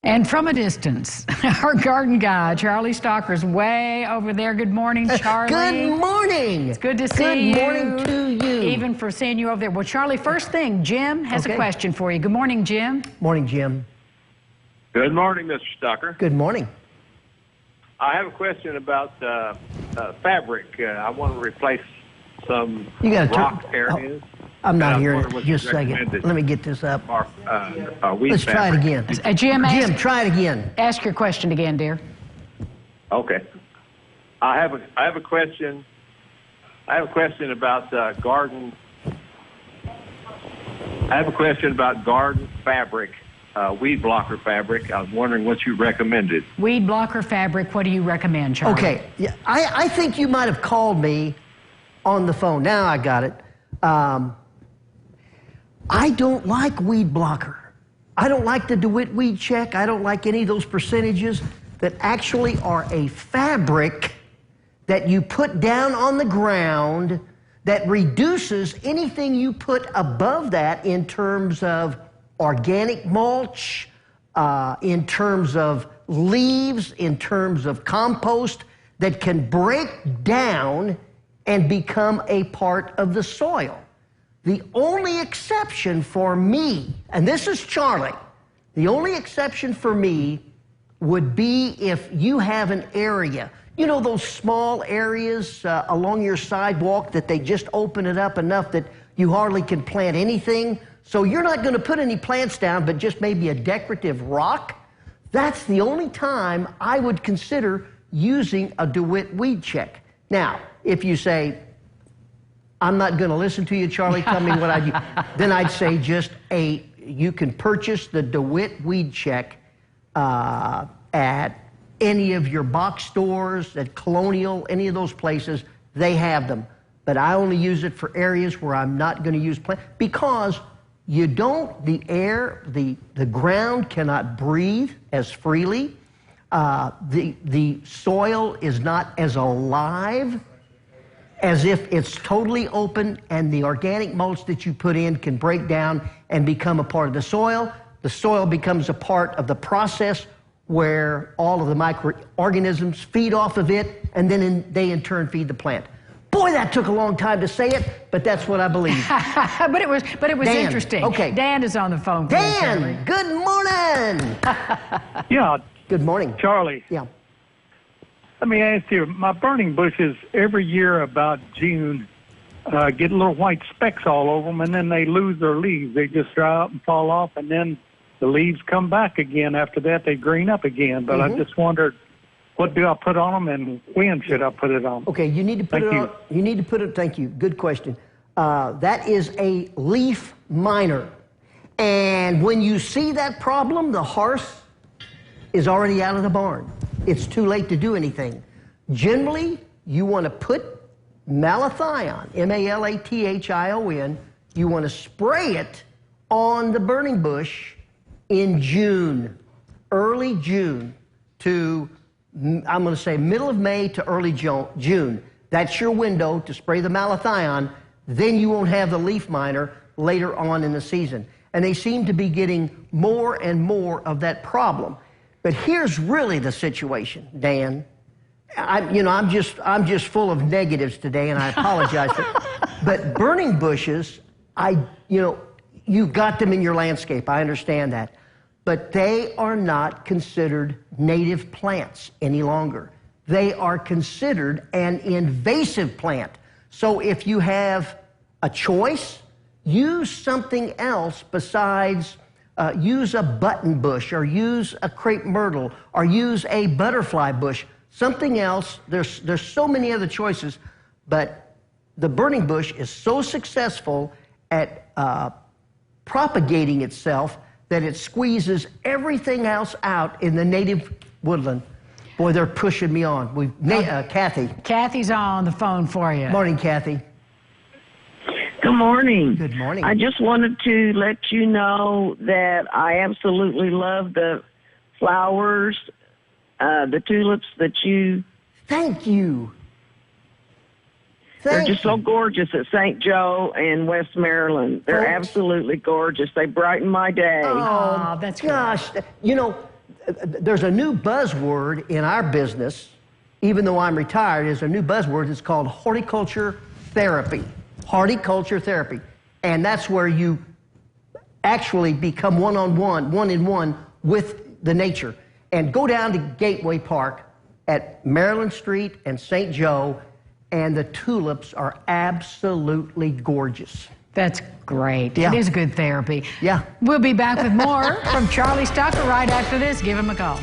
And from a distance, our garden guy, Charlie Stalker's way over there. Good morning, Charlie. Good morning. It's good to see you. Good morning to you. Even for seeing you over there. Well, Charlie, first thing, Jim has a question for you. Good morning, Jim. Morning, Jim. Good morning, Mr. Stalker. Good morning. I have a question about fabric. I want to replace some rock areas. I'm not hearing it. Just a second. Let me get this up. Let's try it again. Jim, try it again. Ask your question again, dear. Okay. I have a question. I have a question about garden. I have a question about garden fabric, weed blocker fabric. I was wondering what you recommended. Weed blocker fabric. What do you recommend, Charlie? Okay. Yeah, I think you might have called me on the phone. Now I got it. I don't like weed blocker. I don't like the DeWitt Weed Check. I don't like any of those percentages that actually are a fabric that you put down on the ground that reduces anything you put above that in terms of organic mulch, in terms of leaves, in terms of compost that can break down and become a part of the soil. The only exception for me, and this is Charlie, the only exception for me would be if you have an area, you know those small areas along your sidewalk that they just open it up enough that you hardly can plant anything, so you're not going to put any plants down but just maybe a decorative rock. That's the only time I would consider using a DeWitt Weed Check. Now, if you say, I'm not going to listen to you, Charlie, tell me what I do. Then I'd say you can purchase the DeWitt Weed Check at any of your box stores, at Colonial, any of those places, they have them. But I only use it for areas where I'm not going to use plant, because you don't, the ground cannot breathe as freely. The soil is not as alive as if it's totally open, and the organic mulch that you put in can break down and become a part of the soil. The soil becomes a part of the process where all of the microorganisms feed off of it, and then they in turn feed the plant. Boy, that took a long time to say it, but that's what I believe. but it was Dan, interesting. Okay. Dan is on the phone. Dan, good morning. Yeah. Good morning. Charlie. Yeah. Let me ask you, my burning bushes every year about June get little white specks all over them, and then they lose their leaves. They just dry up and fall off, and then the leaves come back again. After that, they green up again. But I just wondered, what do I put on them, and when should I put it on? Okay, you need to put it on. You need to put it. Thank you. Good question. That is a leaf miner, and when you see that problem, the horse is already out of the barn. It's too late to do anything. Generally, you want to put malathion, M-A-L-A-T-H-I-O-N, you want to spray it on the burning bush in June, early June to, I'm going to say middle of May to early June. That's your window to spray the malathion. Then you won't have the leaf miner later on in the season. And they seem to be getting more and more of that problem. But here's really the situation, Dan. I'm just full of negatives today, and I apologize for it. But burning bushes, you've got them in your landscape. I understand that. But they are not considered native plants any longer. They are considered an invasive plant. So if you have a choice, use something else besides use a button bush, or use a crepe myrtle, or use a butterfly bush, something else. There's so many other choices, but the burning bush is so successful at propagating itself that it squeezes everything else out in the native woodland. Boy, they're pushing me on. Kathy. Kathy's on the phone for you. Morning, Kathy. Good morning. Good morning. I just wanted to let you know that I absolutely love the flowers, the tulips that you... Thank you. They're just so gorgeous at St. Joe and West Maryland. They're absolutely gorgeous. They brighten my day. Oh, that's gosh. great. You know, there's a new buzzword in our business, even though I'm retired, there's a new buzzword. It's called horticulture therapy. Horticulture therapy. And that's where you actually become one-on-one, one-in-one with the nature. And go down to Gateway Park at Maryland Street and St. Joe, and the tulips are absolutely gorgeous. That's great. Yeah. It is good therapy. Yeah. We'll be back with more from Charlie Stocker right after this. Give him a call.